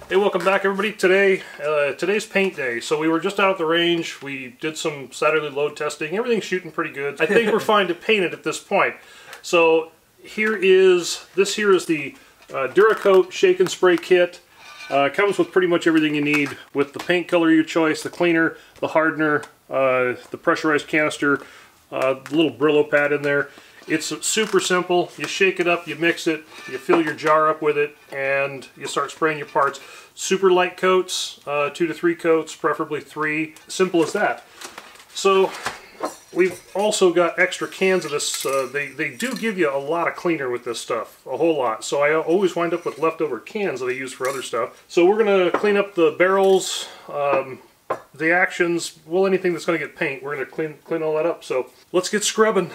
Hey, welcome back everybody. Today's paint day. So we were just out at the range. We did some Saturday load testing. Everything's shooting pretty good. I think we're fine to paint it at this point. So this here is the DuraCoat Shake and Spray Kit. Comes with pretty much everything you need with the paint color of your choice, the cleaner, the hardener, the pressurized canister, the little Brillo pad in there. It's super simple. You shake it up, you mix it, you fill your jar up with it, and you start spraying your parts. Super light coats, 2 to 3 coats, preferably 3. Simple as that. So we've also got extra cans of this. They do give you a lot of cleaner with this stuff, a whole lot. So I always wind up with leftover cans that I use for other stuff. So we're going to clean up the barrels, the actions, well, anything that's going to get paint. We're going to clean all that up. So let's get scrubbing.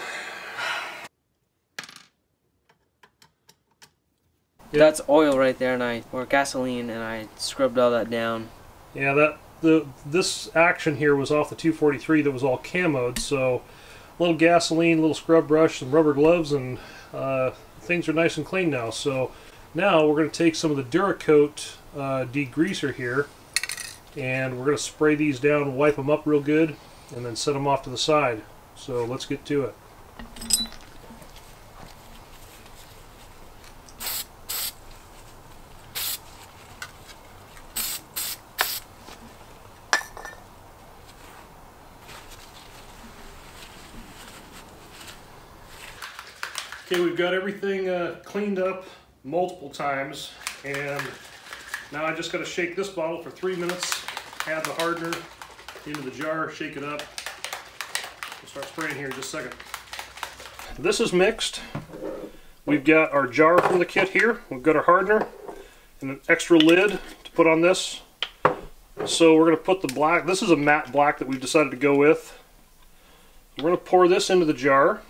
That's oil right there, or gasoline, and I scrubbed all that down. Yeah, this action here was off the 243 that was all camoed, so a little gasoline, a little scrub brush, some rubber gloves, and things are nice and clean now. So now we're going to take some of the DuraCoat degreaser here, and we're going to spray these down, wipe them up real good, and then set them off to the side. So let's get to it. Okay, we've got everything cleaned up multiple times, and now I just got to shake this bottle for 3 minutes, add the hardener into the jar, shake it up. We'll start spraying here in just a second. This is mixed. We've got our jar from the kit here, we've got our hardener, and an extra lid to put on this. So we're going to put the black, this is a matte black that we've decided to go with. We're going to pour this into the jar.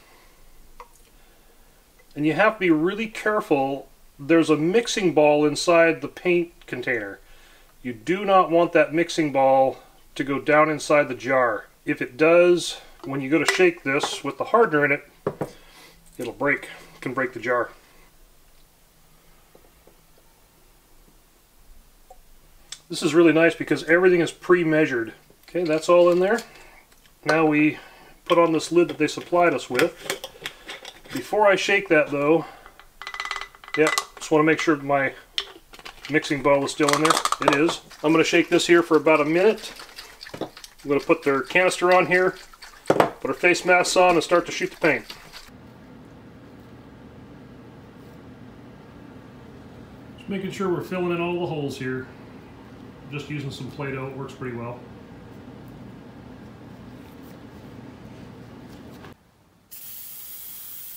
And you have to be really careful. There's a mixing ball inside the paint container. You do not want that mixing ball to go down inside the jar. If it does, when you go to shake this with the hardener in it, it'll break. It can break the jar. This is really nice because everything is pre-measured. Okay, that's all in there. Now we put on this lid that they supplied us with. Before I shake that though, just want to make sure my mixing ball is still in there. It is. I'm going to shake this here for about a minute. I'm going to put their canister on here, put our face masks on, and start to shoot the paint. Just making sure we're filling in all the holes here. Just using some Play-Doh, it works pretty well.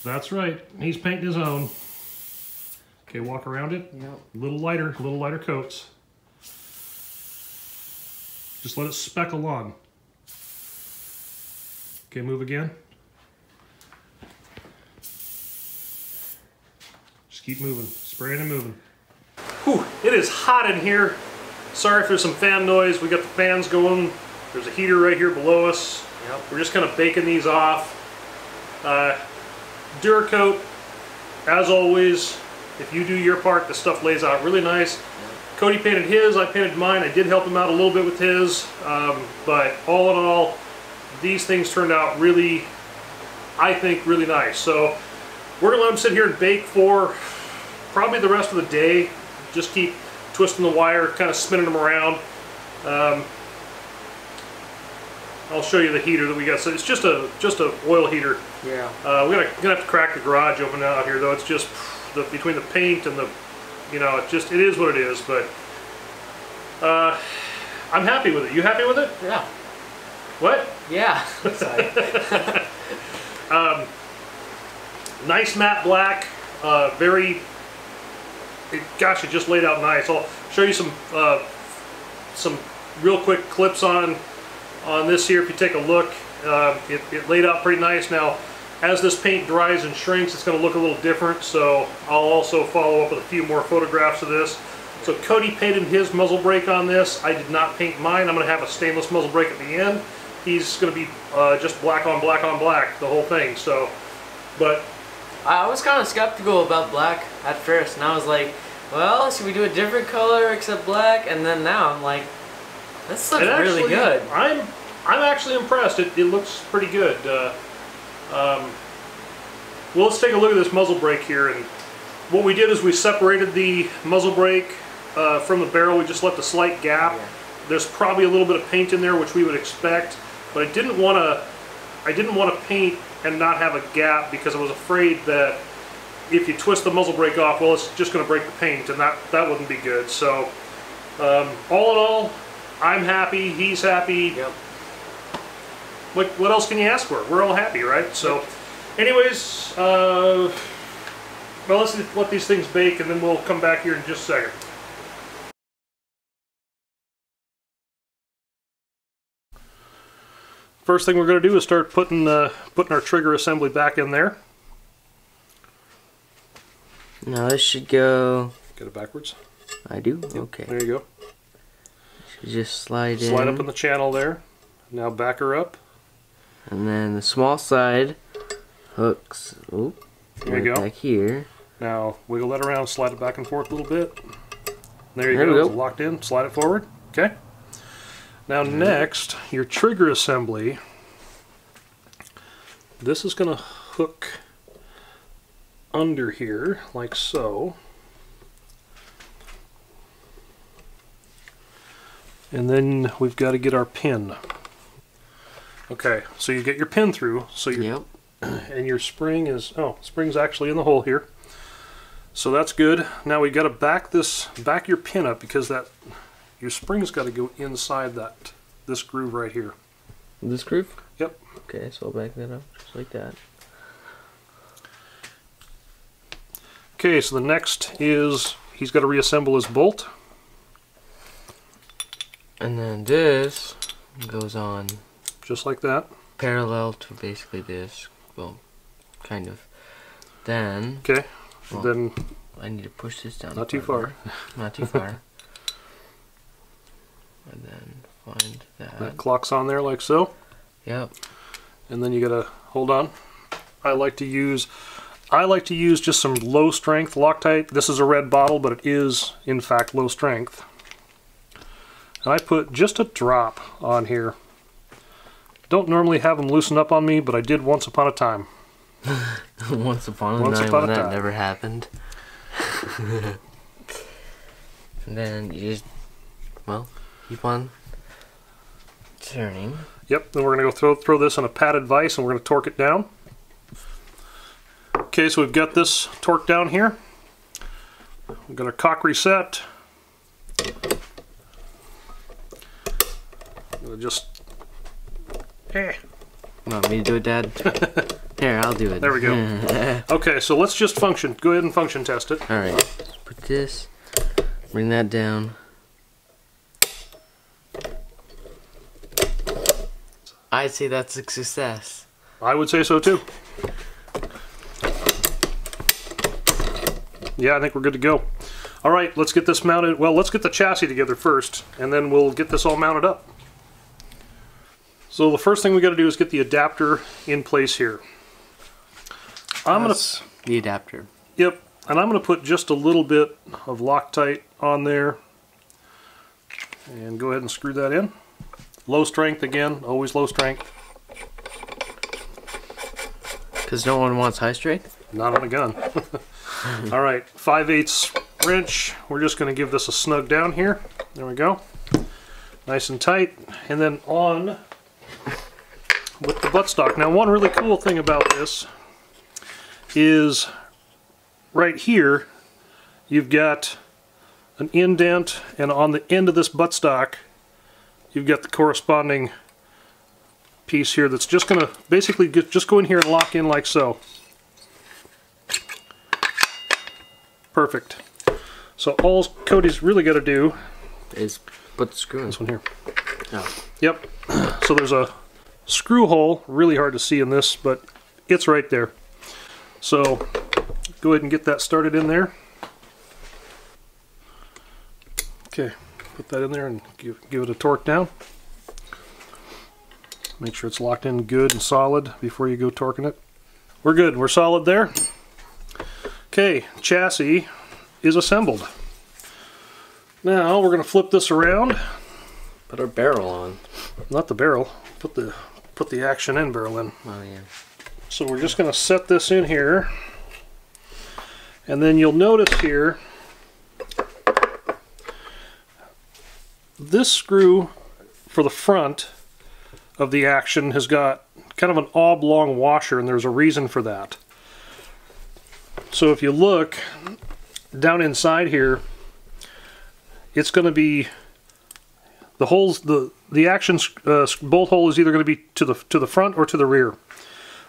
That's right, he's painting his own. Okay, walk around it. Yep. A little lighter coats. Just let it speckle on. Okay, move again. Just keep moving, spraying and moving. Whew, it is hot in here. Sorry if there's some fan noise. We got the fans going. There's a heater right here below us. Yep. We're just kind of baking these off. DuraCoat, as always, if you do your part, the stuff lays out really nice. Cody painted his, I painted mine. I did help him out a little bit with his, but all in all, these things turned out really, I think, really nice. So we're going to let them sit here and bake for probably the rest of the day. Just keep twisting the wire, kind of spinning them around. I'll show you the heater that we got. So it's just a oil heater. Yeah. We're gonna have to crack the garage open out here, though. It's just between the paint and the, it is what it is. But I'm happy with it. You happy with it? Yeah. What? Yeah. Sorry. Nice matte black. Gosh, it just laid out nice. I'll show you some real quick clips on this here. If you take a look, it laid out pretty nice. Now, as this paint dries and shrinks, it's going to look a little different, so I'll also follow up with a few more photographs of this. So Cody painted his muzzle brake on this. I did not paint mine. I'm going to have a stainless muzzle brake at the end. He's going to be just black on black on black, the whole thing. So, but I was kind of skeptical about black at first, and I was like, well, should we do a different color except black? And then now I'm like, this looks really good. I'm actually impressed. It looks pretty good. Well, let's take a look at this muzzle brake here. And what we did is we separated the muzzle brake from the barrel. We just left a slight gap. Yeah. There's probably a little bit of paint in there, which we would expect, but I didn't want to paint and not have a gap because I was afraid that if you twist the muzzle brake off, well, it's just going to break the paint, and that wouldn't be good. So, all in all, I'm happy. He's happy. Yep. What else can you ask for? We're all happy, right? So, anyways, well, let's let these things bake, and then we'll come back here in just a second. First thing we're going to do is start putting our trigger assembly back in there. Now this should go... Get it backwards? I do? Yep. Okay. There you go. Should just slide in. Slide up in the channel there. Now back her up. And then the small side hooks there you go. Back here. Now wiggle that around, slide it back and forth a little bit. There you go. It's locked in. Slide it forward. Okay. Now next, your trigger assembly. This is going to hook under here, like so. And then we've got to get our pin. Okay, so you get your pin through. So you and your spring is spring's actually in the hole here. So that's good. Now we got to back your pin up because your spring's got to go inside this groove right here. This groove? Yep. Okay, so I'll back that up just like that. Okay, so the next is he's got to reassemble his bolt. And then this goes on just like that. Parallel to basically this. Well, kind of. Then... Okay. Well, then I need to push this down. Not too far. Not too far. And then find that. That clock's on there like so. Yep. And then you gotta hold on. I like to use just some low strength Loctite. This is a red bottle, but it is in fact low strength. And I put just a drop on here. Don't normally have them loosen up on me, but I did once upon a time. Once upon a time when that never happened. And then you just, well, keep on turning. Yep, then we're going to go throw this on a padded vise and we're going to torque it down. Okay, so we've got this torqued down here. We've got our cock reset. I'm going to just... You want me to do it, Dad? Here, I'll do it. There we go. Okay, so let's just function. Go ahead and function test it. Alright, let's put this, bring that down. I'd say that's a success. I would say so too. Yeah, I think we're good to go. Alright, let's get this mounted. Well, let's get the chassis together first, and then we'll get this all mounted up. So the first thing we got to do is get the adapter in place here. The adapter. Yep, and I'm going to put just a little bit of Loctite on there. And go ahead and screw that in. Low strength again, always low strength. Because no one wants high strength? Not on a gun. Alright, 5/8 wrench. We're just going to give this a snug down here. There we go. Nice and tight. And then on with the buttstock. Now one really cool thing about this is right here you've got an indent, and on the end of this buttstock you've got the corresponding piece here that's just going to basically just go in here and lock in like so. Perfect. So all Cody's really got to do is put the screw in. This one here. Oh. Yep. So there's a screw hole, really hard to see in this, but it's right there. So go ahead and get that started in there. Okay, put that in there and give it a torque down. Make sure it's locked in good and solid before you go torquing it. We're good, we're solid there. Okay, chassis is assembled. Now we're going to flip this around. Put our barrel on. Not the barrel. Put the action end barrel in. Oh yeah. So we're just going to set this in here. And then you'll notice here, this screw for the front of the action has got kind of an oblong washer, and there's a reason for that. So if you look down inside here, it's going to be the holes. The action bolt hole is either going to be to the front or to the rear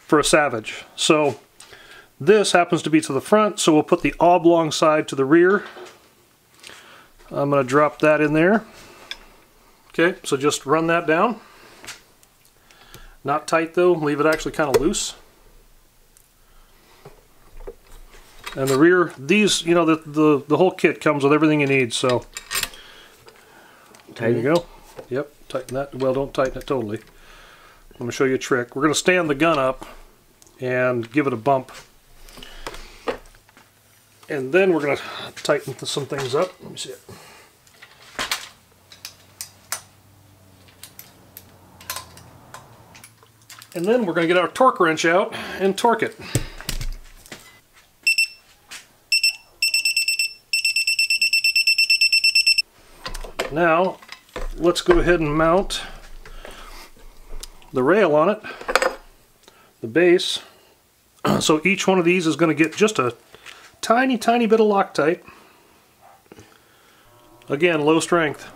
for a Savage. So this happens to be to the front, so we'll put the oblong side to the rear. I'm going to drop that in there. Okay, so just run that down. Not tight though, leave it actually kind of loose. And the rear, these, you know, the whole kit comes with everything you need, so there you go. Yep, tighten that. Well, don't tighten it totally. Let me show you a trick. We're going to stand the gun up and give it a bump. And then we're going to tighten some things up. Let me see it. And then we're going to get our torque wrench out and torque it. Now, let's go ahead and mount the rail on it, the base. So each one of these is going to get just a tiny, tiny bit of Loctite. Again, low strength.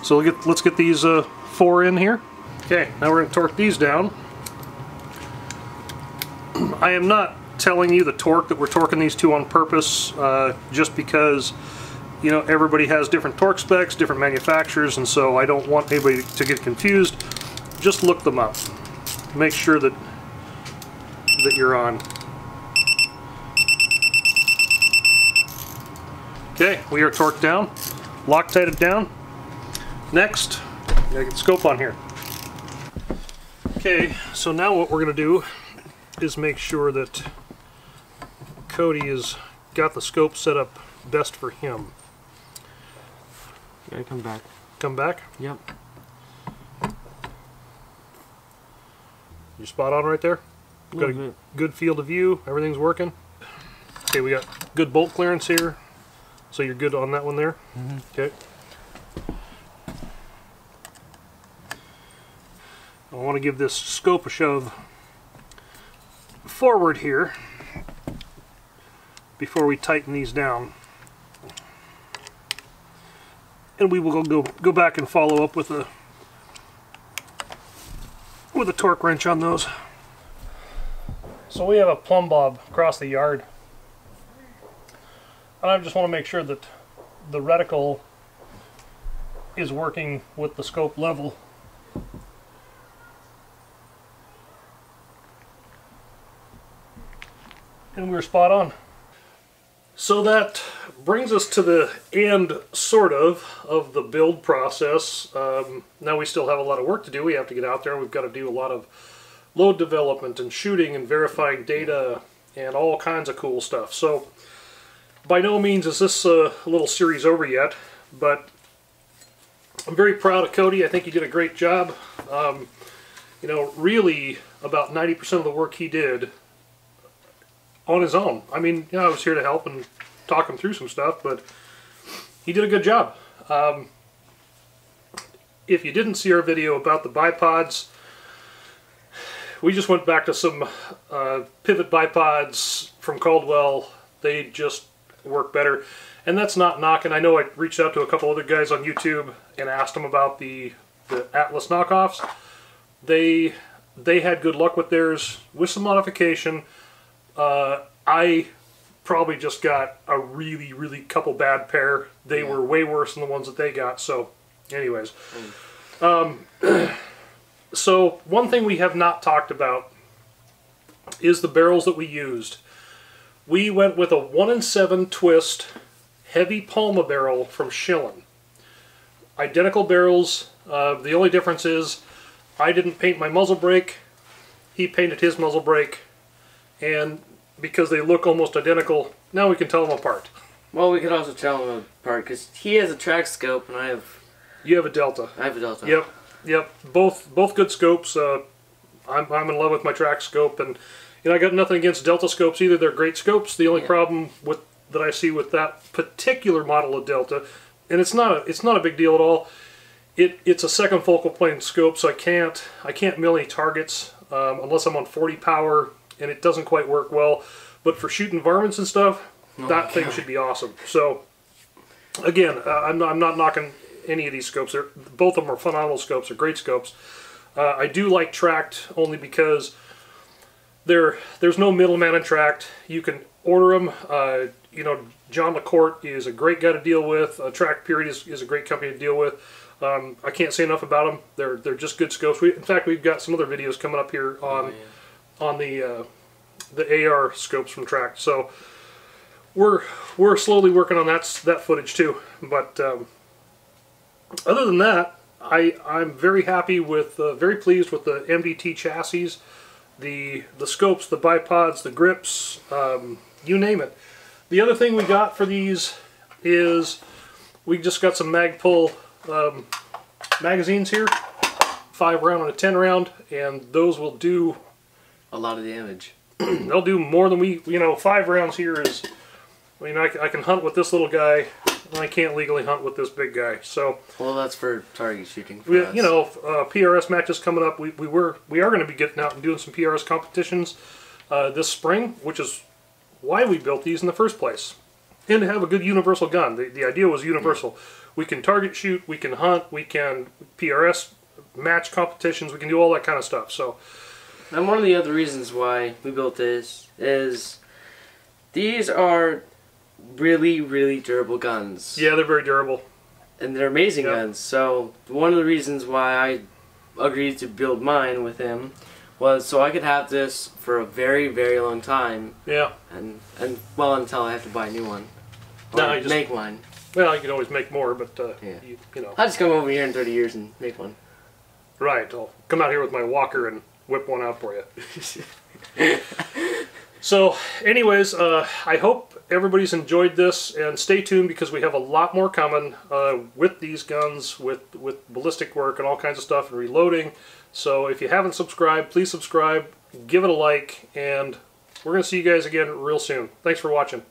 So let's get these 4 in here. Okay, now we're going to torque these down. I am not telling you the torque that we're torquing these to on purpose, just because, you know, everybody has different torque specs, different manufacturers, and so I don't want anybody to get confused. Just look them up. Make sure that you're on. Okay, we are torqued down, Loctited down. Next, gotta get the scope on here. Okay, so now what we're gonna do is make sure that Cody has got the scope set up best for him. Gotta come back. Come back? Yep. You spot on right there? Got a good field of view, everything's working. Okay, we got good bolt clearance here, so you're good on that one there? Mm-hmm. Okay. I want to give this scope a shove forward here before we tighten these down. And we will go back and follow up with a torque wrench on those. So we have a plumb bob across the yard, and I just want to make sure that the reticle is working with the scope level. And we're spot on. So that brings us to the end, sort of the build process. Now we still have a lot of work to do. We have to get out there. We've got to do a lot of load development and shooting and verifying data and all kinds of cool stuff. So by no means is this little series over yet, but I'm very proud of Cody. I think he did a great job. You know, really about 90% of the work he did on his own. I mean, you know, I was here to help and talk him through some stuff, but he did a good job. If you didn't see our video about the bipods, we just went back to some pivot bipods from Caldwell. They just work better. And that's not knocking. I know I reached out to a couple other guys on YouTube and asked them about the Atlas knockoffs. They had good luck with theirs with some modification. I probably just got a really couple bad pair. They were way worse than the ones that they got. So anyways, so one thing we have not talked about is the barrels that we used. We went with a 1-in-7 twist heavy Palma barrel from Schillen. Identical barrels. The only difference is I didn't paint my muzzle brake. He painted his muzzle brake. And because they look almost identical, now we can tell them apart. Well, we could also tell him apart because he has a track scope and I have. You have a Delta. I have a Delta. Yep, yep. Both good scopes. I'm in love with my track scope, and you know I got nothing against Delta scopes either. They're great scopes. The only problem that I see with that particular model of Delta, and it's not a big deal at all. It's a second focal plane scope, so I can't mill any targets unless I'm on 40 power, and it doesn't quite work well. But for shooting varmints and stuff, that thing should be awesome. So again, I'm not knocking any of these scopes. Both of them are phenomenal scopes. They're great scopes. I do like tracked only because there's no middleman in tracked. You can order them. You know, John LaCourte is a great guy to deal with. Tracked Period is a great company to deal with. I can't say enough about them. They're just good scopes. In fact, we've got some other videos coming up here on the AR scopes from Tracked. So we're slowly working on that footage too. But other than that, I'm very happy with, very pleased with the MDT chassis, the scopes, the bipods, the grips, you name it. The other thing we got for these is we just got some Magpul magazines here, 5 round and a 10 round, and those will do a lot of damage. They'll do more than we, you know, 5 rounds here is, I mean, I can hunt with this little guy, and I can't legally hunt with this big guy. So, well, that's for target shooting. For us. You know, PRS matches coming up. We are going to be getting out and doing some PRS competitions this spring, which is why we built these in the first place, and to have a good universal gun. The idea was universal. Yeah. We can target shoot, we can hunt, we can PRS match competitions, we can do all that kind of stuff. So. And one of the other reasons why we built this is these are really, really durable guns. Yeah, they're very durable. And they're amazing guns. So one of the reasons why I agreed to build mine with him was so I could have this for a very, very long time. Yeah. And well, until I have to buy a new one. Or no, make one. Well, you can always make more, but you know. I'll just come over here in 30 years and make one. Right. I'll come out here with my walker and whip one out for you. So, anyways, I hope everybody's enjoyed this, and stay tuned because we have a lot more coming with these guns, with ballistic work and all kinds of stuff, and reloading. So, if you haven't subscribed, please subscribe, give it a like, and we're going to see you guys again real soon. Thanks for watching.